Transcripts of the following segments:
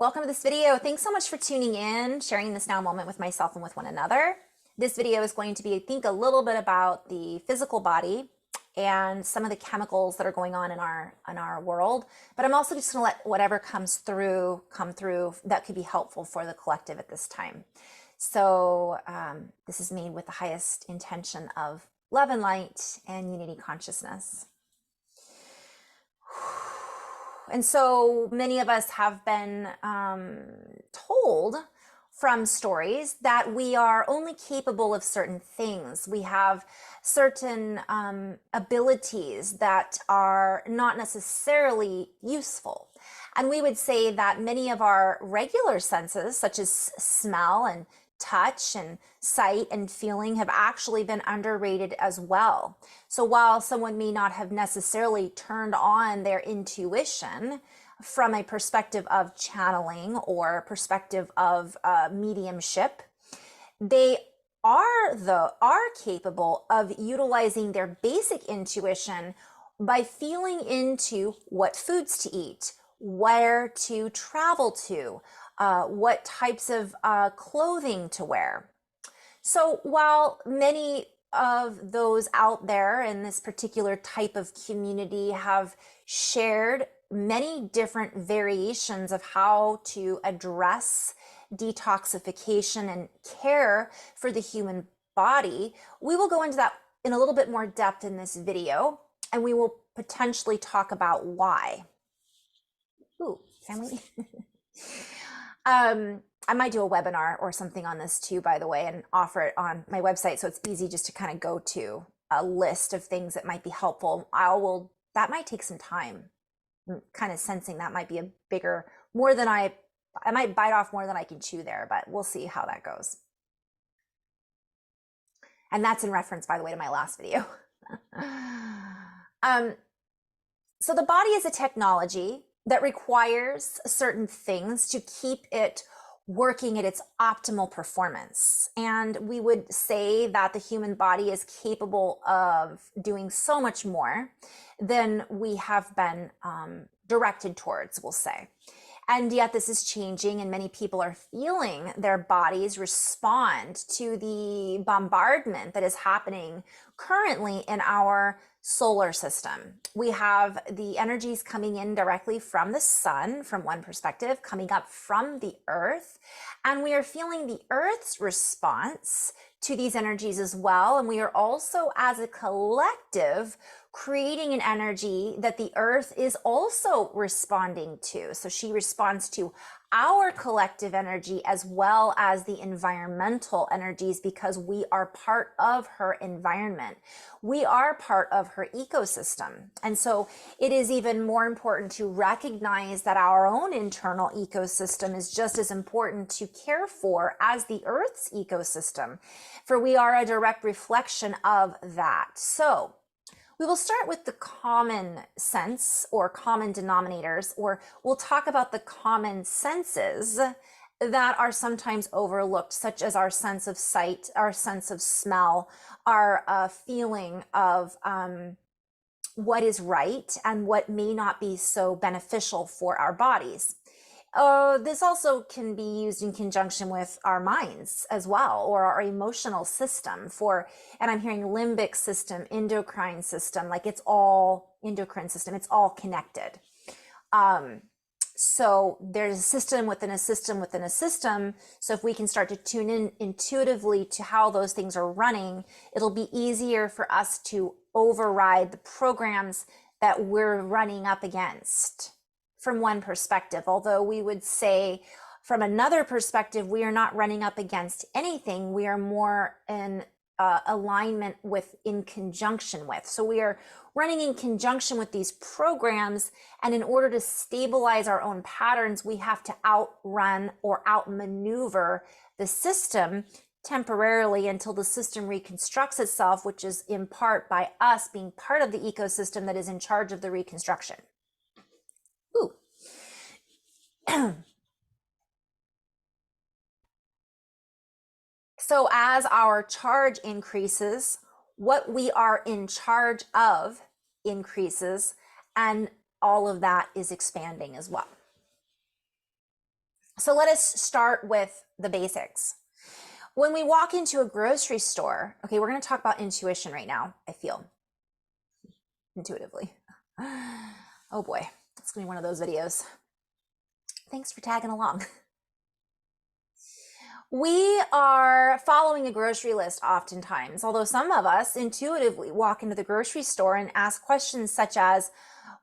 Welcome to this video. Thanks so much for tuning in, sharing this now moment with myself and with one another. This video is going to be, I think, a little bit about the physical body and some of the chemicals that are going on in our world. But I'm also just going to let whatever comes through come through that could be helpful for the collective at this time. So this is made with the highest intention of love and light and unity consciousness. And so many of us have been told from stories that we are only capable of certain things. We have certain abilities that are not necessarily useful. And we would say that many of our regular senses, such as smell and touch and sight and feeling, have actually been underrated as well. So while someone may not have necessarily turned on their intuition from a perspective of channeling or perspective of mediumship, they are capable of utilizing their basic intuition by feeling into what foods to eat, where to travel to, what types of clothing to wear. So while many of those out there in this particular type of community have shared many different variations of how to address detoxification and care for the human body, we will go into that in a little bit more depth in this video, and we will potentially talk about why. Ooh, family. I might do a webinar or something on this too, by the way, and offer it on my website. So it's easy just to kind of go to a list of things that might be helpful. That might take some time. I'm kind of sensing that might be a bigger, more than I might bite off more than I can chew there, but we'll see how that goes. And that's in reference, by the way, to my last video. So the body is a technology that requires certain things to keep it working at its optimal performance. And we would say that the human body is capable of doing so much more than we have been directed towards, we'll say. And yet this is changing, and many people are feeling their bodies respond to the bombardment that is happening currently in our solar system. We have the energies coming in directly from the sun, from one perspective, coming up from the earth, and we are feeling the earth's response to these energies as well. And we are also, as a collective, creating an energy that the earth is also responding to. So she responds to our collective energy as well as the environmental energies, because we are part of her environment. We are part of her ecosystem. And so it is even more important to recognize that our own internal ecosystem is just as important to care for as the earth's ecosystem, for we are a direct reflection of that. So we will start with the common sense or common denominators, or we'll talk about the common senses that are sometimes overlooked, such as our sense of sight, our sense of smell, our feeling of what is right and what may not be so beneficial for our bodies. This also can be used in conjunction with our minds as well, or our emotional system and I'm hearing limbic system, endocrine system, like it's all endocrine system, it's all connected. So there's a system within a system within a system. So if we can start to tune in intuitively to how those things are running, it'll be easier for us to override the programs that we're running up against from one perspective. Although we would say from another perspective, we are not running up against anything. We are more in alignment with, in conjunction with. So we are running in conjunction with these programs. And in order to stabilize our own patterns, we have to outrun or outmaneuver the system temporarily until the system reconstructs itself, which is in part by us being part of the ecosystem that is in charge of the reconstruction. Ooh. So as our charge increases, what we are in charge of increases, and all of that is expanding as well. So let us start with the basics. When we walk into a grocery store, okay, we're going to talk about intuition right now, I feel intuitively. Oh boy, it's going to be one of those videos. Thanks for tagging along. We are following a grocery list oftentimes, although some of us intuitively walk into the grocery store and ask questions such as,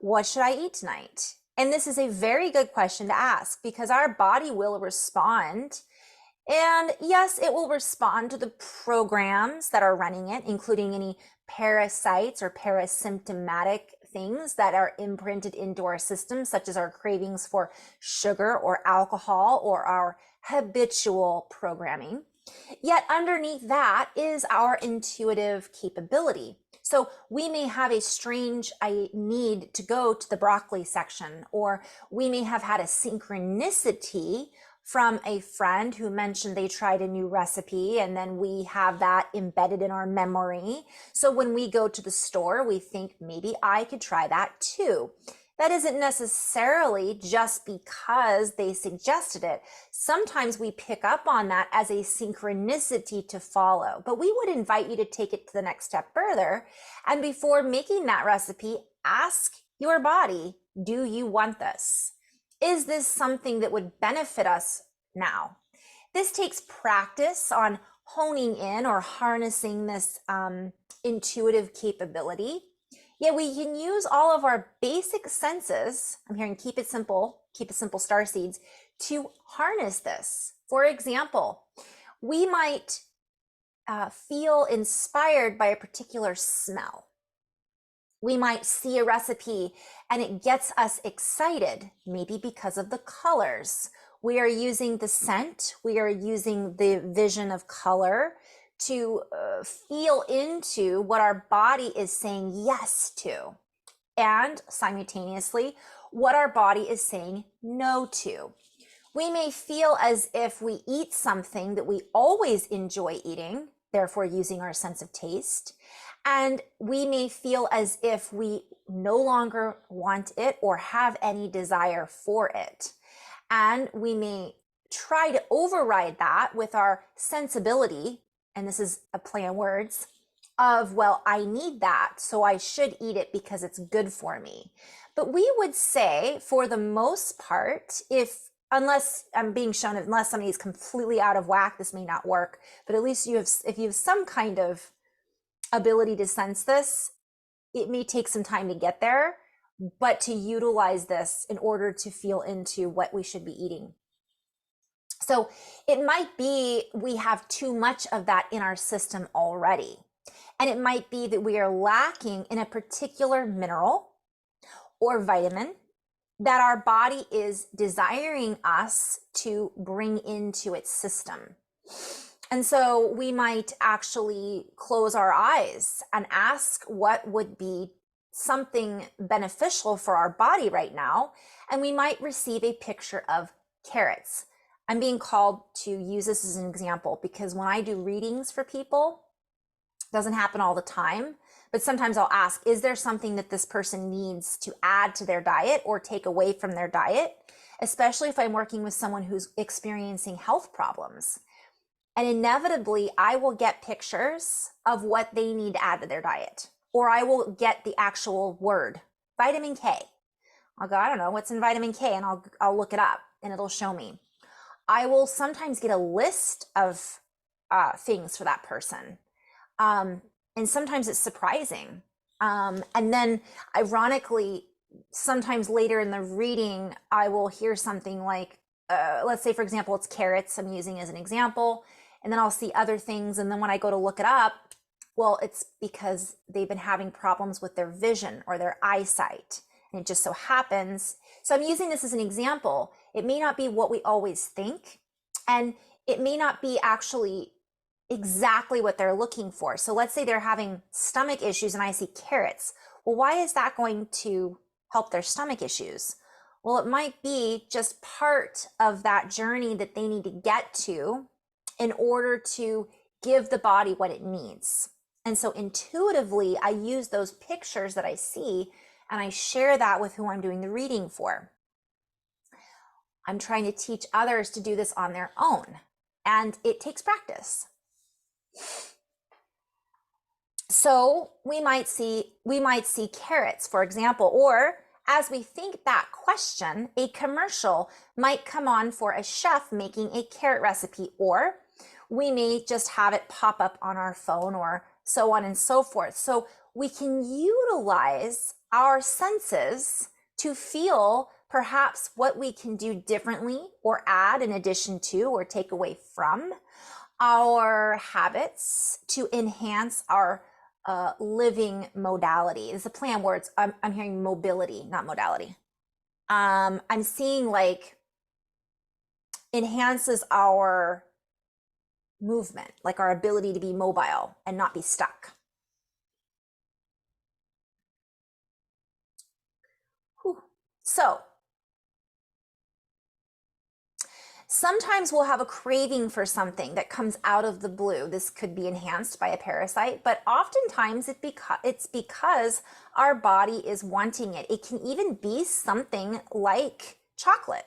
what should I eat tonight? And this is a very good question to ask because our body will respond. And yes, it will respond to the programs that are running it, including any parasites or parasymptomatic things that are imprinted into our system, such as our cravings for sugar or alcohol or our habitual programming. Yet underneath that is our intuitive capability. So we may have a strange need to go to the broccoli section, or we may have had a synchronicity from a friend who mentioned they tried a new recipe, and then we have that embedded in our memory. So when we go to the store, we think maybe I could try that too. That isn't necessarily just because they suggested it. Sometimes we pick up on that as a synchronicity to follow, but we would invite you to take it to the next step further. And before making that recipe, ask your body, do you want this? Is this something that would benefit us now? This takes practice on honing in or harnessing this intuitive capability. Yeah, we can use all of our basic senses. I'm hearing keep it simple star seeds to harness this. For example, we might feel inspired by a particular smell. We might see a recipe and it gets us excited, maybe because of the colors. We are using the scent, we are using the vision of color to feel into what our body is saying yes to, and simultaneously what our body is saying no to. We may feel as if we eat something that we always enjoy eating, therefore using our sense of taste, and we may feel as if we no longer want it or have any desire for it. And we may try to override that with our sensibility, and this is a play on words, of, well, I need that, so I should eat it because it's good for me. But we would say, for the most part, unless I'm being shown, unless somebody's completely out of whack, this may not work, but at least if you have some kind of ability to sense this, it may take some time to get there, but to utilize this in order to feel into what we should be eating. So it might be we have too much of that in our system already. And it might be that we are lacking in a particular mineral or vitamin that our body is desiring us to bring into its system. And so we might actually close our eyes and ask what would be something beneficial for our body right now. And we might receive a picture of carrots. I'm being called to use this as an example because when I do readings for people, it doesn't happen all the time, but sometimes I'll ask, is there something that this person needs to add to their diet or take away from their diet? Especially if I'm working with someone who's experiencing health problems. And inevitably, I will get pictures of what they need to add to their diet, or I will get the actual word, vitamin K. I'll go, I don't know, what's in vitamin K? And I'll look it up and it'll show me. I will sometimes get a list of things for that person. And sometimes it's surprising. And then ironically, sometimes later in the reading, I will hear something like, let's say, for example, it's carrots I'm using as an example. And then I'll see other things. And then when I go to look it up, well, it's because they've been having problems with their vision or their eyesight. And it just so happens. So I'm using this as an example. It may not be what we always think. And it may not be actually exactly what they're looking for. So let's say they're having stomach issues and I see carrots. Well, why is that going to help their stomach issues? Well, it might be just part of that journey that they need to get to in order to give the body what it needs. And so intuitively, I use those pictures that I see and I share that with who I'm doing the reading for. I'm trying to teach others to do this on their own, and it takes practice. So we might see carrots, for example, or as we think that question, a commercial might come on for a chef making a carrot recipe, or we may just have it pop up on our phone, or so on and so forth. So we can utilize our senses to feel perhaps what we can do differently or add in addition to or take away from our habits to enhance our living modality. It's a play on words. I'm hearing mobility, not modality. I'm seeing like enhances our movement, like our ability to be mobile and not be stuck. Whew. So sometimes we'll have a craving for something that comes out of the blue. This could be enhanced by a parasite, but oftentimes it's because our body is wanting it. It can even be something like chocolate.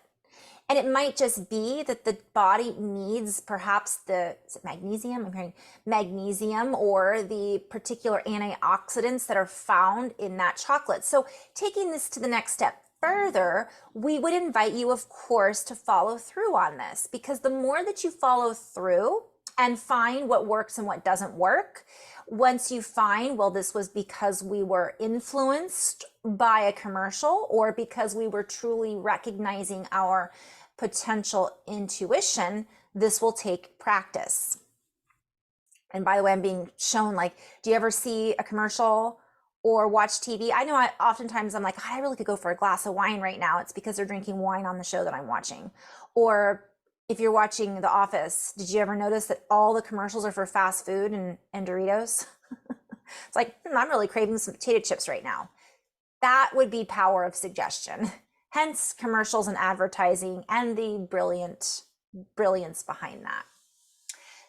And it might just be that the body needs perhaps is it magnesium? I'm hearing magnesium, or the particular antioxidants that are found in that chocolate. So taking this to the next step further, we would invite you, of course, to follow through on this, because the more that you follow through and find what works and what doesn't work, once you find, well, this was because we were influenced by a commercial or because we were truly recognizing our potential intuition, this will take practice. And by the way, I'm being shown, like, do you ever see a commercial or watch TV? I know oftentimes I'm like, God, I really could go for a glass of wine right now. It's because they're drinking wine on the show that I'm watching. Or if you're watching The Office, did you ever notice that all the commercials are for fast food and Doritos? It's like, I'm really craving some potato chips right now. That would be power of suggestion. Hence commercials and advertising and the brilliance behind that.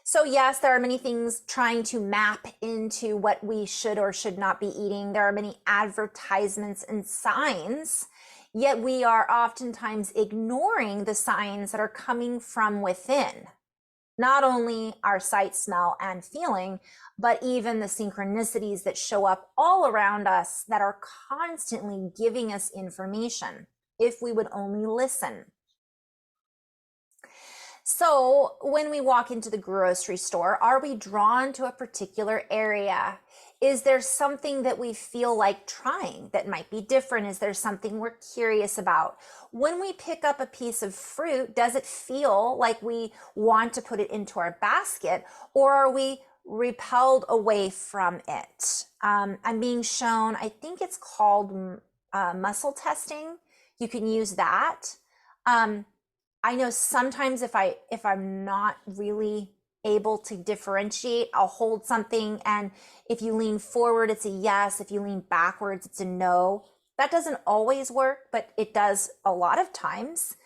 So yes, there are many things trying to map into what we should or should not be eating. There are many advertisements and signs, yet we are oftentimes ignoring the signs that are coming from within. Not only our sight, smell, and feeling, but even the synchronicities that show up all around us that are constantly giving us information, if we would only listen. So when we walk into the grocery store, are we drawn to a particular area? Is there something that we feel like trying that might be different? Is there something we're curious about? When we pick up a piece of fruit, does it feel like we want to put it into our basket, or are we repelled away from it? I'm being shown, I think it's called muscle testing. You can use that. I know sometimes if I'm not really able to differentiate, I'll hold something, and if you lean forward, it's a yes. If you lean backwards, it's a no. That doesn't always work, but it does a lot of times.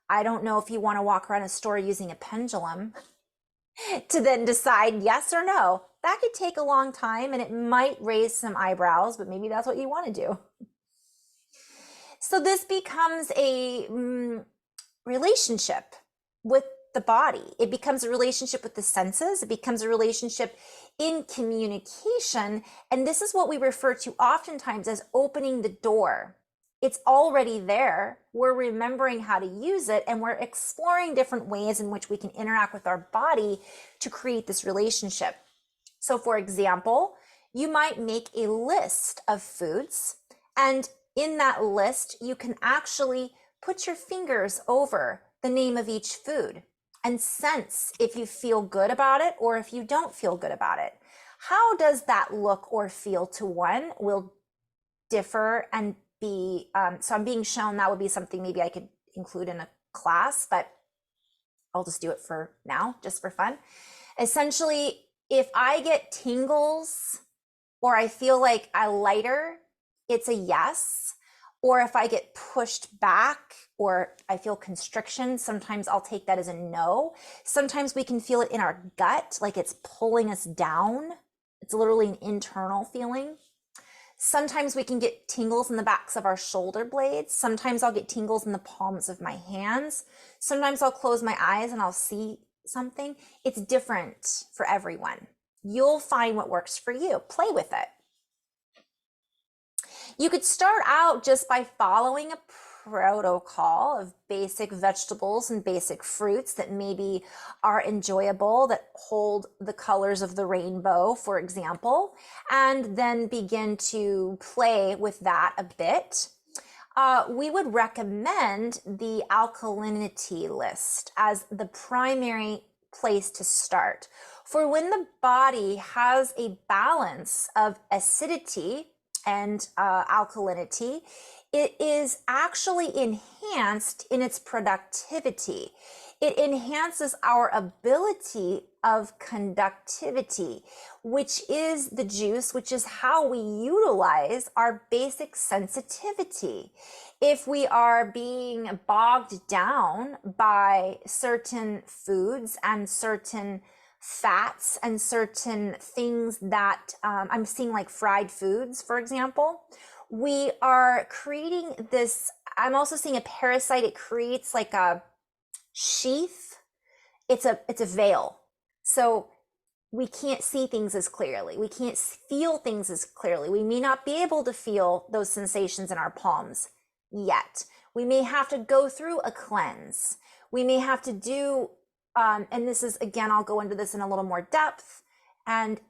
I don't know if you want to walk around a store using a pendulum to then decide yes or no. That could take a long time and it might raise some eyebrows, but maybe that's what you want to do. So this becomes a relationship with the body. It becomes a relationship with the senses. It becomes a relationship in communication. And this is what we refer to oftentimes as opening the door. It's already there. We're remembering how to use it, and we're exploring different ways in which we can interact with our body to create this relationship. So for example, you might make a list of foods, and in that list, you can actually put your fingers over the name of each food and sense if you feel good about it or if you don't feel good about it. How does that look or feel to one will differ and be, so I'm being shown that would be something maybe I could include in a class, but I'll just do it for now, just for fun. Essentially, if I get tingles or I feel like I lighter, it's a yes. Or if I get pushed back or I feel constriction, sometimes I'll take that as a no. Sometimes we can feel it in our gut, like it's pulling us down. It's literally an internal feeling. Sometimes we can get tingles in the backs of our shoulder blades. Sometimes I'll get tingles in the palms of my hands. Sometimes I'll close my eyes and I'll see something. It's different for everyone. You'll find what works for you. Play with it. You could start out just by following a protocol of basic vegetables and basic fruits that maybe are enjoyable, that hold the colors of the rainbow, for example, and then begin to play with that a bit. We would recommend the alkalinity list as the primary place to start. For when the body has a balance of acidity and alkalinity, it is actually enhanced in its productivity. It enhances our ability of conductivity, which is the juice, which is how we utilize our basic sensitivity. If we are being bogged down by certain foods and certain fats and certain things that I'm seeing, like fried foods, for example, we are creating this. I'm also seeing a parasite. It creates like a sheath. It's a veil. So we can't see things as clearly. We can't feel things as clearly. We may not be able to feel those sensations in our palms yet. We may have to go through a cleanse. We may have to do, and this is, again, I'll go into this in a little more depth, and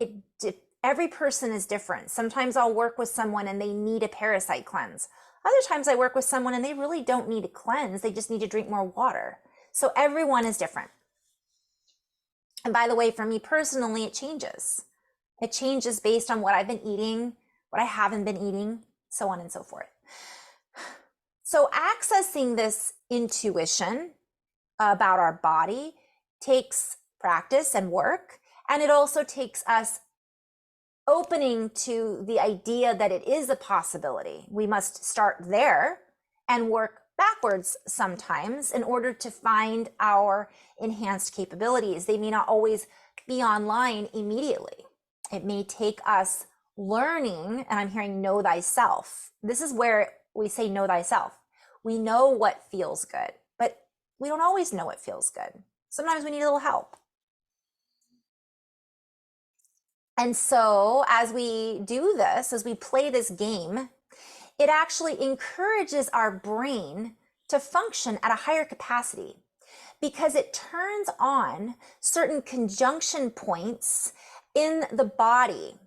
every person is different. Sometimes I'll work with someone and they need a parasite cleanse. Other times I work with someone and they really don't need a cleanse. They just need to drink more water. So everyone is different. And by the way, for me personally, it changes. It changes based on what I've been eating, what I haven't been eating, so on and so forth. So accessing this intuition about our body takes practice and work. And it also takes us opening to the idea that it is a possibility. We must start there and work backwards sometimes in order to find our enhanced capabilities. They may not always be online immediately. It may take us learning, and I'm hearing know thyself. This is where we say know thyself. We know what feels good, but we don't always know what feels good. Sometimes we need a little help. And so as we do this, as we play this game, it actually encourages our brain to function at a higher capacity because it turns on certain conjunction points in the body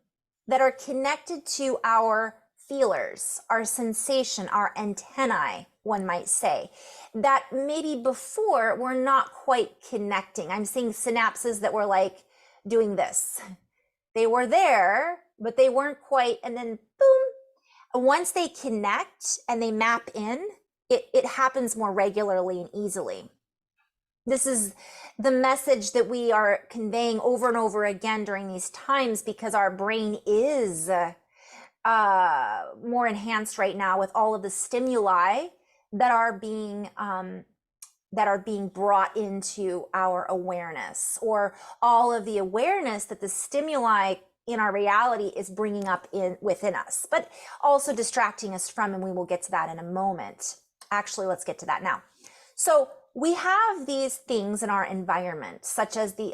that are connected to our feelers, our sensation, our antennae, one might say, that maybe before were not quite connecting. I'm seeing synapses that were like doing this. They were there, but they weren't quite, and then boom. Once they connect and they map in, it happens more regularly and easily. This is the message that we are conveying over and over again during these times, because our brain is more enhanced right now with all of the stimuli that are being brought into our awareness, or all of the awareness that the stimuli in our reality is bringing up within us, but also distracting us from, and we will get to that in a moment. Actually, let's get to that now. So we have these things in our environment, such as the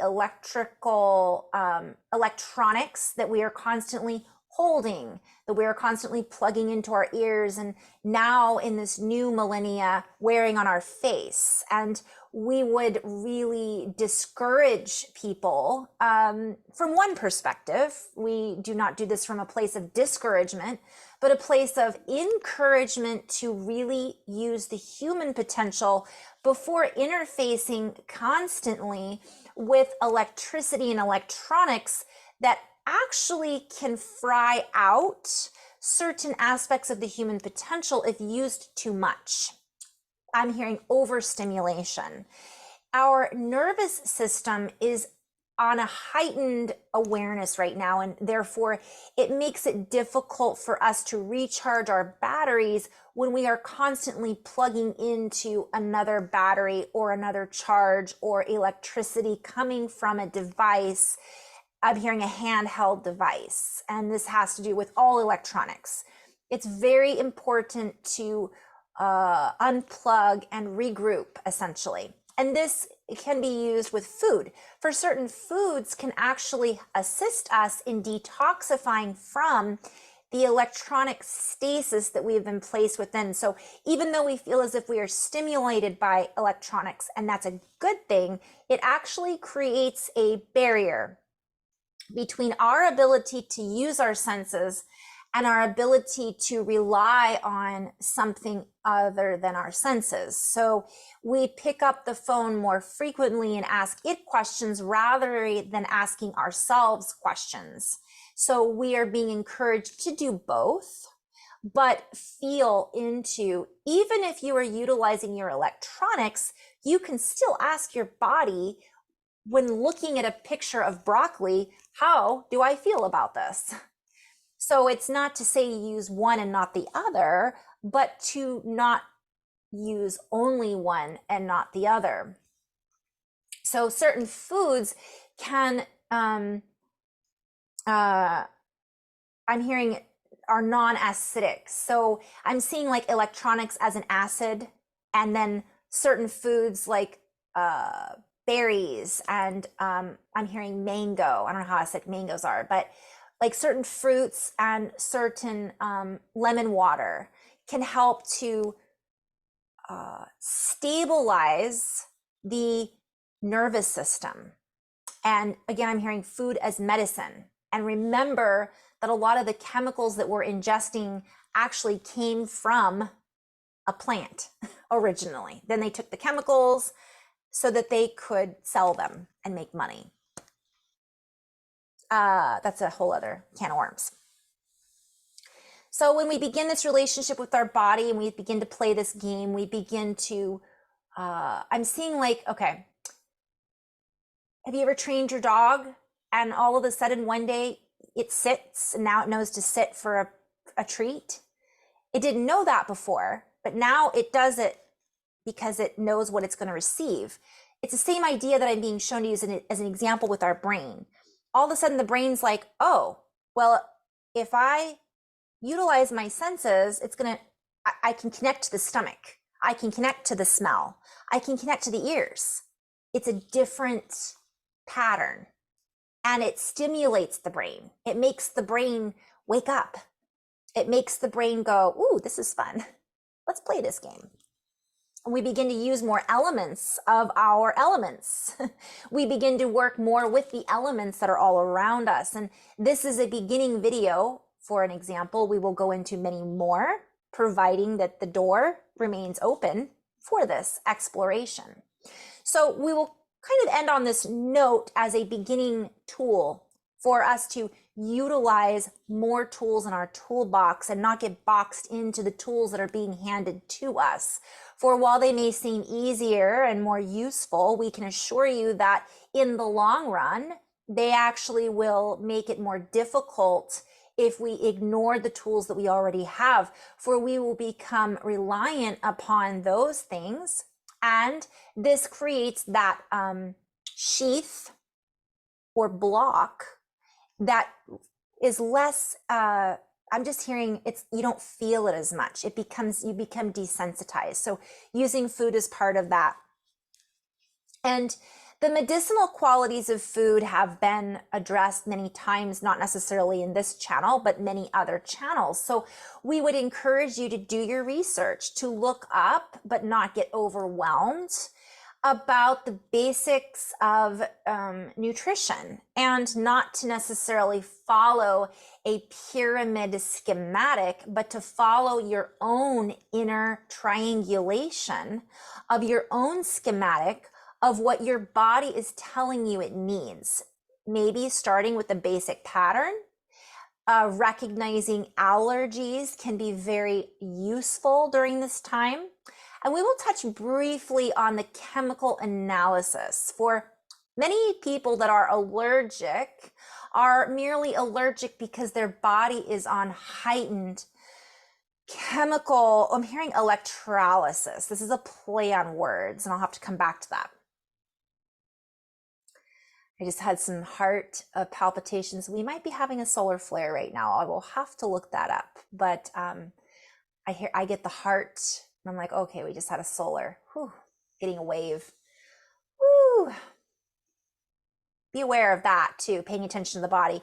electronics that we are constantly holding, that we are constantly plugging into our ears, and now in this new millennia wearing on our face. And we would really discourage people from one perspective. We do not do this from a place of discouragement, but a place of encouragement to really use the human potential before interfacing constantly with electricity and electronics that actually can fry out certain aspects of the human potential if used too much. I'm hearing overstimulation. Our nervous system is on a heightened awareness right now, and therefore it makes it difficult for us to recharge our batteries when we are constantly plugging into another battery or another charge or electricity coming from a device. I'm hearing a handheld device, and this has to do with all electronics. It's very important to unplug and regroup, essentially. And this can be used with food. For certain foods can actually assist us in detoxifying from the electronic stasis that we have been placed within. So even though we feel as if we are stimulated by electronics, and that's a good thing, it actually creates a barrier between our ability to use our senses and our ability to rely on something other than our senses. So we pick up the phone more frequently and ask it questions rather than asking ourselves questions. So we are being encouraged to do both, but feel into, even if you are utilizing your electronics, you can still ask your body, when looking at a picture of broccoli, how do I feel about this? So it's not to say use one and not the other, but to not use only one and not the other. So certain foods can, I'm hearing, are non-acidic. So I'm seeing like electronics as an acid, and then certain foods like berries, and I'm hearing mango. I don't know how acidic mangoes are, but like certain fruits and certain lemon water can help to stabilize the nervous system. And again, I'm hearing food as medicine. And remember that a lot of the chemicals that we're ingesting actually came from a plant originally. Then they took the chemicals so that they could sell them and make money. That's a whole other can of worms. So when we begin this relationship with our body and we begin to play this game, we begin to, I'm seeing like, okay, have you ever trained your dog and all of a sudden one day it sits and now it knows to sit for a treat? It didn't know that before, but now it does it because it knows what it's going to receive. It's the same idea that I'm being shown to use as an example with our brain. All of a sudden the brain's like, oh, well, if I utilize my senses, I can connect to the stomach. I can connect to the smell. I can connect to the ears. It's a different pattern, and it stimulates the brain. It makes the brain wake up. It makes the brain go, ooh, this is fun. Let's play this game. We begin to use more elements of our elements. We begin to work more with the elements that are all around us. And this is a beginning video for an example. We will go into many more, providing that the door remains open for this exploration. So we will kind of end on this note as a beginning tool for us to utilize more tools in our toolbox and not get boxed into the tools that are being handed to us. For while they may seem easier and more useful, we can assure you that in the long run, they actually will make it more difficult if we ignore the tools that we already have, for we will become reliant upon those things. And this creates that sheath or block that is less, I'm just hearing you don't feel it as much. You become desensitized. So using food is part of that. And the medicinal qualities of food have been addressed many times, not necessarily in this channel, but many other channels. So we would encourage you to do your research, to look up, but not get overwhelmed about the basics of nutrition, and not to necessarily follow a pyramid schematic, but to follow your own inner triangulation of your own schematic of what your body is telling you it needs. Maybe starting with the basic pattern. Recognizing allergies can be very useful during this time. And we will touch briefly on the chemical analysis. For many people that are allergic are merely allergic because their body is on heightened chemical, I'm hearing electrolysis. This is a play on words, and I'll have to come back to that. I just had some heart palpitations. We might be having a solar flare right now. I will have to look that up. But I get the heart, and I'm like, okay, we just had a solar. Whew, getting a wave. Woo! Be aware of that too, paying attention to the body.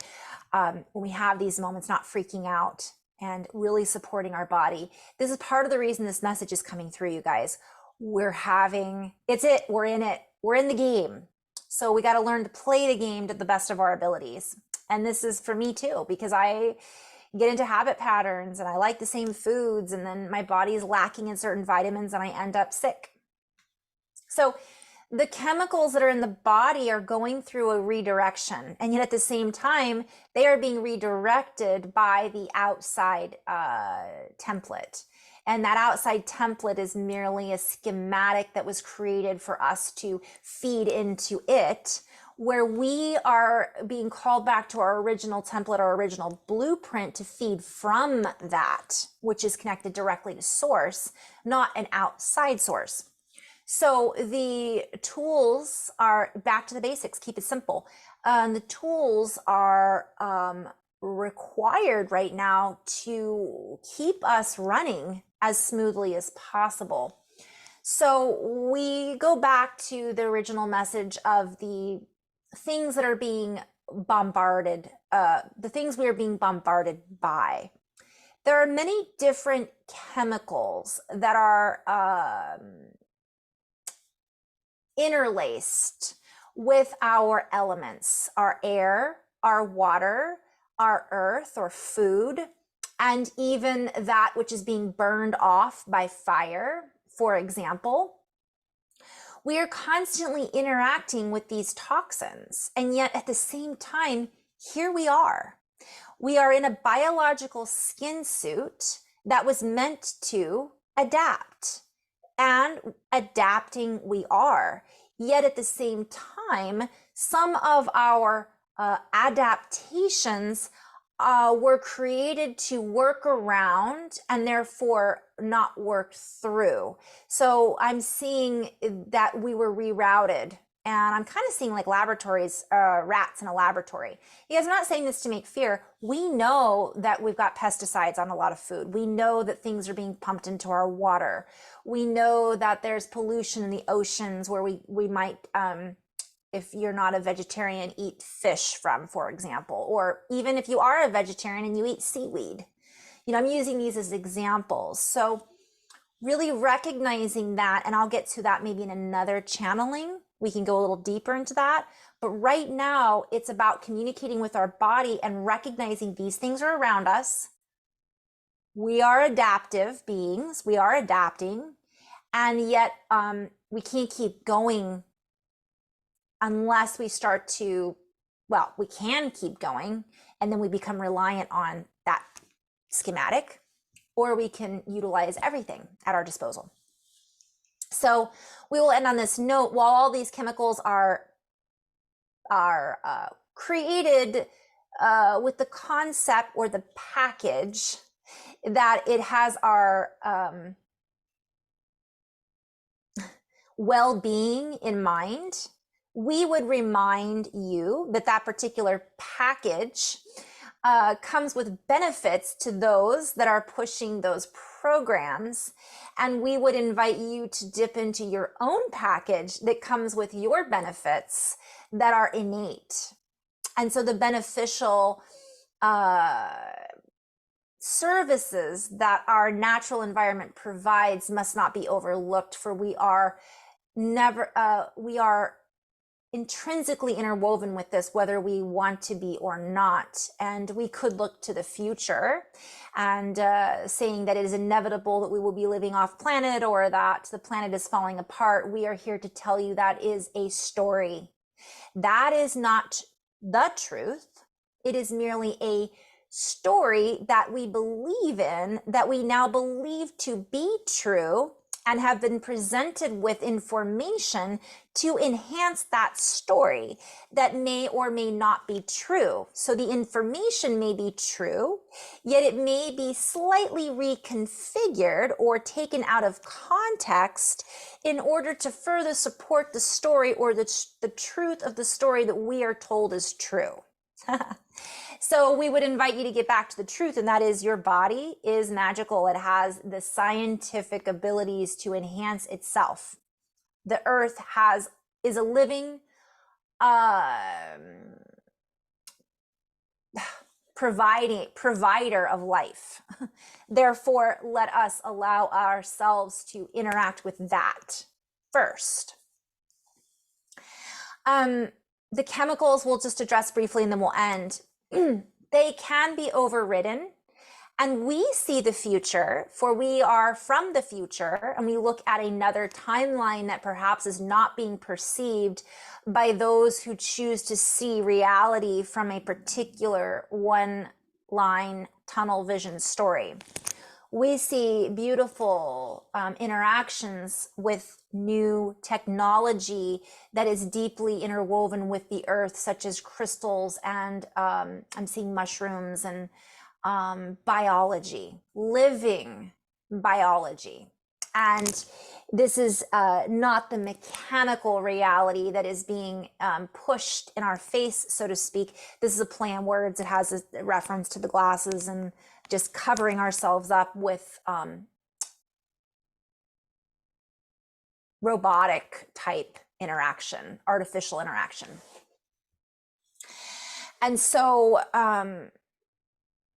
When we have these moments, not freaking out and really supporting our body. This is part of the reason this message is coming through, you guys. We're in it, we're in the game. So we got to learn to play the game to the best of our abilities. And this is for me too, because I get into habit patterns and I like the same foods, and then my body is lacking in certain vitamins and I end up sick. So the chemicals that are in the body are going through a redirection, and yet at the same time, they are being redirected by the outside template. And that outside template is merely a schematic that was created for us to feed into it, where we are being called back to our original template, our original blueprint, to feed from that, which is connected directly to source, not an outside source. So the tools are back to the basics, keep it simple. The tools are required right now to keep us running as smoothly as possible. So we go back to the original message of the things that are being bombarded, the things we are being bombarded by. There are many different chemicals that are interlaced with our elements, our air, our water, our earth or food, and even that which is being burned off by fire, for example. We are constantly interacting with these toxins, and yet at the same time, here we are. We are in a biological skin suit that was meant to adapt. And adapting we are. Yet at the same time, some of our adaptations were created to work around and therefore not work through. So I'm seeing that we were rerouted. And I'm kind of seeing like laboratories, rats in a laboratory. You guys, I'm not saying this to make fear. We know that we've got pesticides on a lot of food. We know that things are being pumped into our water. We know that there's pollution in the oceans where we might, if you're not a vegetarian, eat fish from, for example, or even if you are a vegetarian and you eat seaweed. You know, I'm using these as examples. So really recognizing that, and I'll get to that maybe in another channeling. We can go a little deeper into that. But right now, it's about communicating with our body and recognizing these things are around us. We are adaptive beings. We are adapting. And yet we can't keep going unless we start to, well, we can keep going and then we become reliant on that schematic, or we can utilize everything at our disposal. So we will end on this note. While all these chemicals are created with the concept or the package that it has our well-being in mind, we would remind you that that particular package comes with benefits to those that are pushing those programs. And we would invite you to dip into your own package that comes with your benefits that are innate. And so the beneficial services that our natural environment provides must not be overlooked, for we are intrinsically interwoven with this, whether we want to be or not. And we could look to the future and saying that it is inevitable that we will be living off planet or that the planet is falling apart. We are here to tell you that is a story. That is not the truth. It is merely a story that we believe in, that we now believe to be true. and have been presented with information to enhance that story that may or may not be true. So the information may be true, yet it may be slightly reconfigured or taken out of context in order to further support the story or the truth of the story that we are told is true. So we would invite you to get back to the truth, and that is your body is magical. It has the scientific abilities to enhance itself. The earth is a living provider of life. Therefore, let us allow ourselves to interact with that first. The chemicals we'll just address briefly and then we'll end. They can be overridden, and we see the future, for we are from the future, and we look at another timeline that perhaps is not being perceived by those who choose to see reality from a particular one-line tunnel vision story. We see beautiful interactions with new technology that is deeply interwoven with the earth, such as crystals, and I'm seeing mushrooms and biology, living biology. And this is not the mechanical reality that is being pushed in our face, so to speak. This is a play on words. It has a reference to the glasses and just covering ourselves up with robotic type interaction, artificial interaction. And so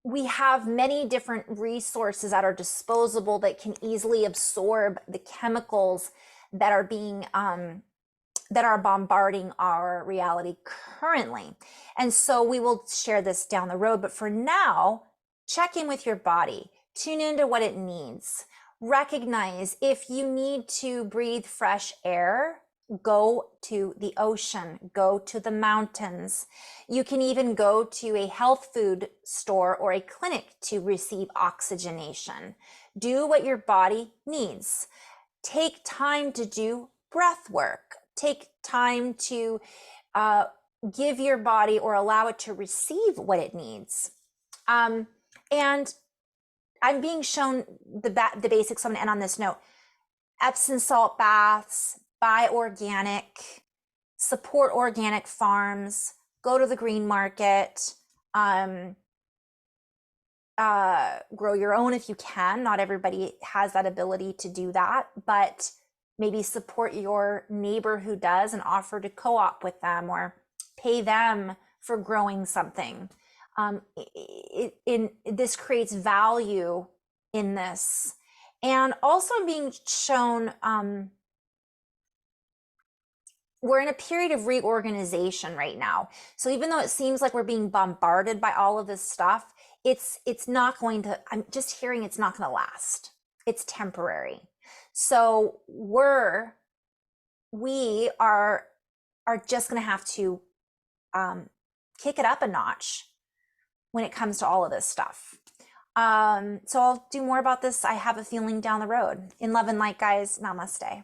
we have many different resources at our disposal that can easily absorb the chemicals that are being that are bombarding our reality currently. And so we will share this down the road, but for now, check in with your body, tune into what it needs. Recognize if you need to breathe fresh air, go to the ocean, go to the mountains. You can even go to a health food store or a clinic to receive oxygenation. Do what your body needs. Take time to do breath work. Take time to give your body or allow it to receive what it needs. And I'm being shown the basics. I'm going to end on this note. Epsom salt baths, buy organic, support organic farms, go to the green market, grow your own if you can. Not everybody has that ability to do that, but maybe support your neighbor who does and offer to co-op with them or pay them for growing something. This creates value in this. And also I'm being shown, we're in a period of reorganization right now. So even though it seems like we're being bombarded by all of this stuff, it's not going to, I'm just hearing it's not going to last. It's temporary. So we are just going to have to kick it up a notch when it comes to all of this stuff. So I'll do more about this. I have a feeling down the road. In love and light, guys. Namaste.